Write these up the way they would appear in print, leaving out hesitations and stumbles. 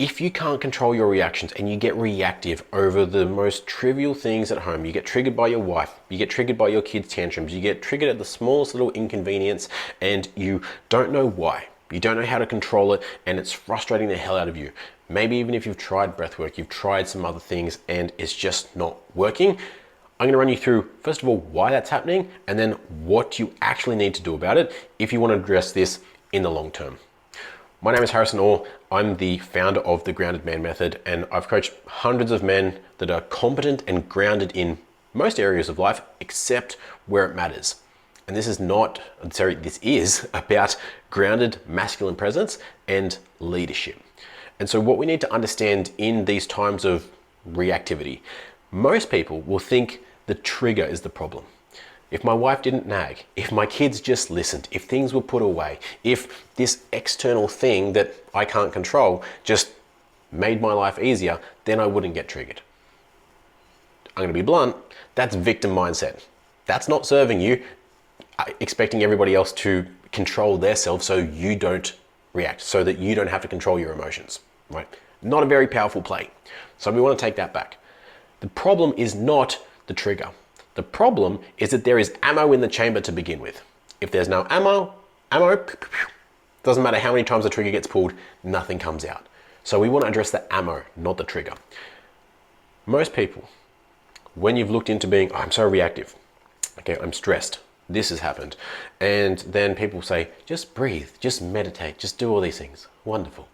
If you can't control your reactions and you get reactive over the most trivial things at home, you get triggered by your wife, you get triggered by your kids' tantrums, you get triggered at the smallest little inconvenience and you don't know why. You don't know how to control it and it's frustrating the hell out of you. Maybe even if you've tried breathwork, you've tried some other things and it's just not working. I'm going to run you through, first of all, why that's happening and then what you actually need to do about it if you want to address this in the long term. My name is Harrison Orr. I'm the founder of the Grounded Man Method, and I've coached hundreds of men that are competent and grounded in most areas of life, except where it matters. And this is about grounded masculine presence and leadership. And so what we need to understand in these times of reactivity, most people will think the trigger is the problem. If my wife didn't nag, if my kids just listened, if things were put away, if this external thing that I can't control just made my life easier, then I wouldn't get triggered. I'm going to be blunt, that's victim mindset. That's not serving you, expecting everybody else to control their self so you don't react, so that you don't have to control your emotions, right? Not a very powerful play. So we want to take that back. The problem is not the trigger. The problem is that there is ammo in the chamber to begin with. If there's no ammo, doesn't matter how many times the trigger gets pulled, nothing comes out. So we want to address the ammo, not the trigger. Most people, when you've looked into being, I'm so reactive, okay, I'm stressed, this has happened. And then people say, just breathe, just meditate, just do all these things. Wonderful.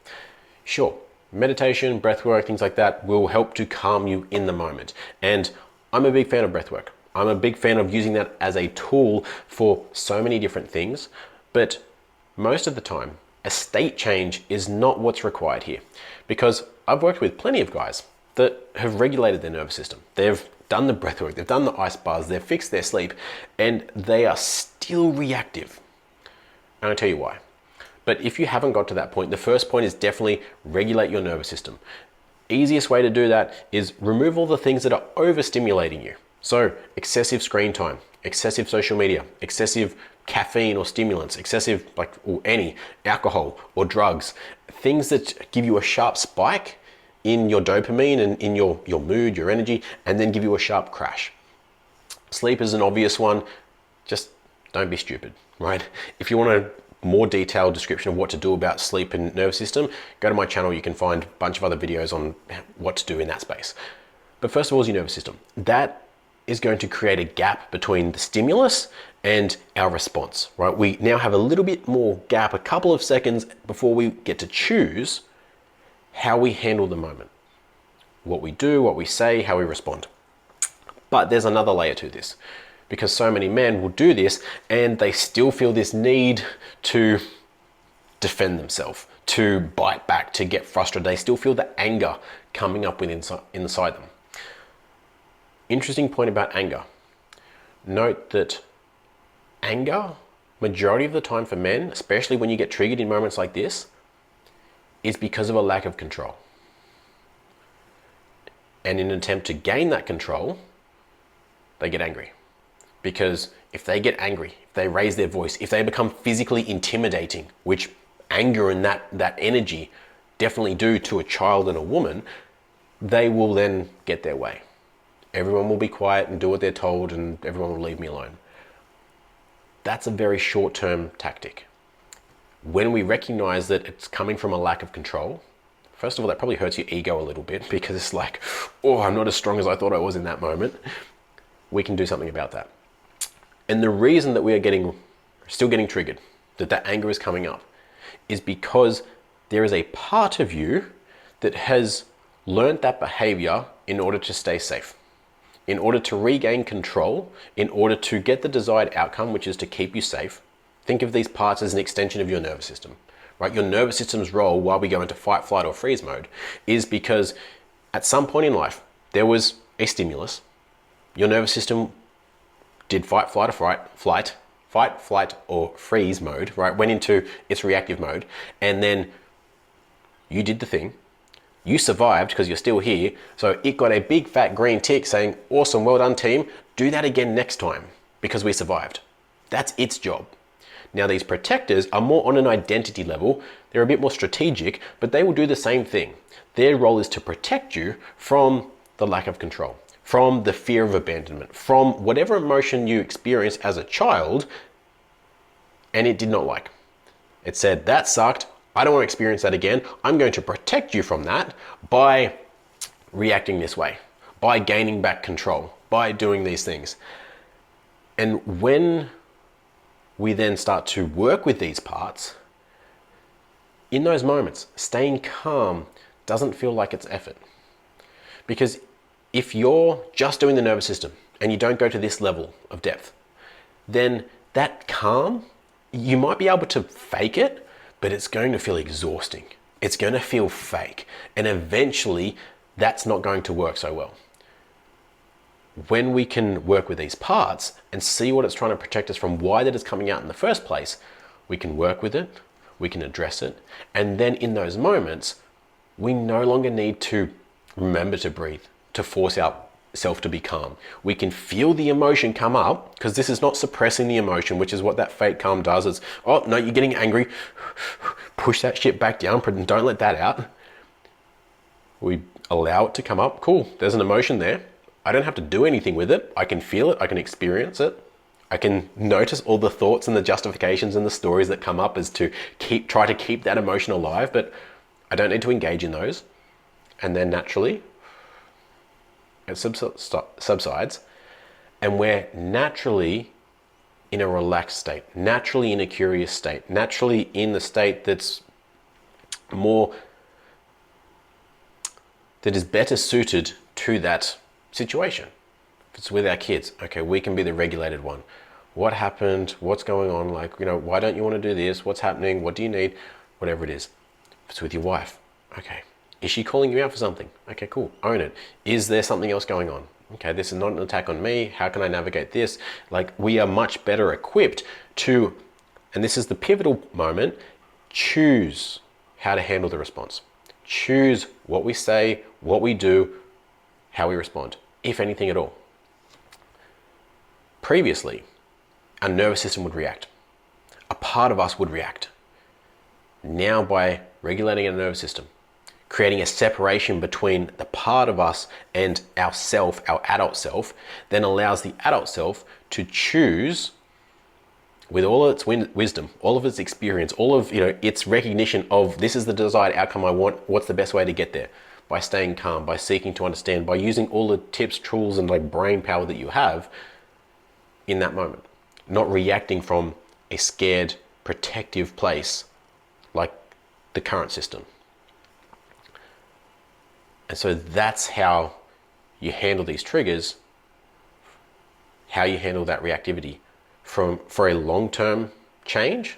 Sure, meditation, breath work, things like that will help to calm you in the moment. And I'm a big fan of breath work. I'm a big fan of using that as a tool for so many different things, but most of the time, a state change is not what's required here. Because I've worked with plenty of guys that have regulated their nervous system. They've done the breath work, they've done the ice baths, they've fixed their sleep, and they are still reactive. And I'll tell you why. But if you haven't got to that point, the first point is definitely regulate your nervous system. Easiest way to do that is remove all the things that are overstimulating you. So excessive screen time, excessive social media, excessive caffeine or stimulants, excessive or any alcohol or drugs, things that give you a sharp spike in your dopamine and in your mood, your energy, and then give you a sharp crash. Sleep is an obvious one. Just don't be stupid, right? If you want a more detailed description of what to do about sleep and nervous system, go to my channel. You can find a bunch of other videos on what to do in that space. But first of all is your nervous system. That is going to create a gap between the stimulus and our response, right? We now have a little bit more gap, a couple of seconds before we get to choose how we handle the moment. What we do, what we say, how we respond. But there's another layer to this, because so many men will do this and they still feel this need to defend themselves, to bite back, to get frustrated. They still feel the anger coming up inside them. Interesting point about anger. Note that anger, majority of the time for men, especially when you get triggered in moments like this, is because of a lack of control. And in an attempt to gain that control, they get angry. Because if they get angry, if they raise their voice, if they become physically intimidating, which anger and that energy definitely do to a child and a woman, they will then get their way. Everyone will be quiet and do what they're told and everyone will leave me alone. That's a very short-term tactic. When we recognize that it's coming from a lack of control, first of all, that probably hurts your ego a little bit because it's like, oh, I'm not as strong as I thought I was in that moment. We can do something about that. And the reason that we are still getting triggered, that anger is coming up, is because there is a part of you that has learned that behavior in order to stay safe, in order to regain control, in order to get the desired outcome, which is to keep you safe. Think of these parts as an extension of your nervous system, right? Your nervous system's role while we go into fight, flight, or freeze mode is because at some point in life, there was a stimulus. Your nervous system did fight, flight, or freeze mode, right? Went into its reactive mode, and then you did the thing. You survived because you're still here. So it got a big fat green tick saying, awesome, well done team. Do that again next time because we survived. That's its job. Now, these protectors are more on an identity level. They're a bit more strategic, but they will do the same thing. Their role is to protect you from the lack of control, from the fear of abandonment, from whatever emotion you experienced as a child and it did not like. It said, that sucked. I don't want to experience that again. I'm going to protect you from that by reacting this way, by gaining back control, by doing these things. And when we then start to work with these parts, in those moments, staying calm doesn't feel like it's effort. Because if you're just doing the nervous system and you don't go to this level of depth, then that calm, you might be able to fake it, but it's going to feel exhausting. It's going to feel fake. And eventually, that's not going to work so well. When we can work with these parts and see what it's trying to protect us from, why that is coming out in the first place, we can work with it, we can address it, and then in those moments, we no longer need to remember to breathe, to force ourselves to be calm. We can feel the emotion come up, because this is not suppressing the emotion, which is what that fake calm does. It's, oh no, you're getting angry, push that shit back down, don't let that out. We allow it to come up. Cool, there's an emotion there. I don't have to do anything with it. I can feel it, I can experience it. I can notice all the thoughts and the justifications and the stories that come up as to try to keep that emotion alive, but I don't need to engage in those. And then naturally, it subsides, and we're naturally in a relaxed state, naturally in a curious state, naturally in the state that is better suited to that situation. If it's with our kids, okay, we can be the regulated one. What happened? What's going on? Like, why don't you want to do this? What's happening? What do you need? Whatever it is. If it's with your wife, okay. Is she calling you out for something? Okay, cool, own it. Is there something else going on? Okay, this is not an attack on me. How can I navigate this? Like, we are much better equipped to, and this is the pivotal moment, choose how to handle the response. Choose what we say, what we do, how we respond, if anything at all. Previously, our nervous system would react. A part of us would react. Now, by regulating our nervous system, creating a separation between the part of us and our self, our adult self, then allows the adult self to choose, with all of its wisdom, all of its experience, all of its recognition of this is the desired outcome I want, what's the best way to get there? By staying calm, by seeking to understand, by using all the tips, tools, and like brain power that you have in that moment. Not reacting from a scared, protective place like the current system. And so that's how you handle these triggers, how you handle that reactivity for a long-term change,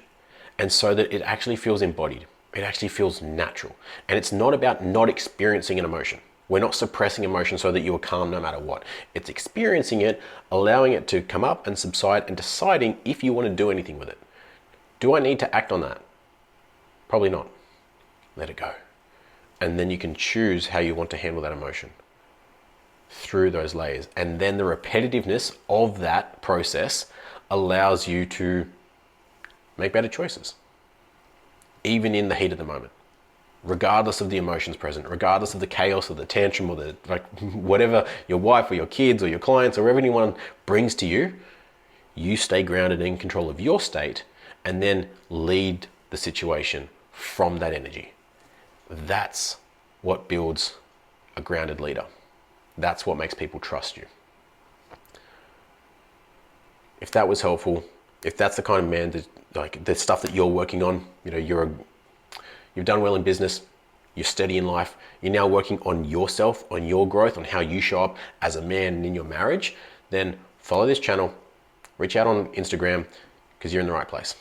and so that it actually feels embodied. It actually feels natural. And it's not about not experiencing an emotion. We're not suppressing emotion so that you are calm no matter what. It's experiencing it, allowing it to come up and subside, and deciding if you want to do anything with it. Do I need to act on that? Probably not. Let it go. And then you can choose how you want to handle that emotion through those layers. And then the repetitiveness of that process allows you to make better choices, even in the heat of the moment, regardless of the emotions present, regardless of the chaos or the tantrum or the whatever your wife or your kids or your clients or whatever anyone brings to you. You stay grounded and in control of your state, and then lead the situation from that energy. That's what builds a grounded leader. That's what makes people trust you. If that was helpful, if that's the kind of man that, like the stuff that you're working on, you've done well in business, you're steady in life, you're now working on yourself, on your growth, on how you show up as a man and in your marriage, then follow this channel, reach out on Instagram, because you're in the right place.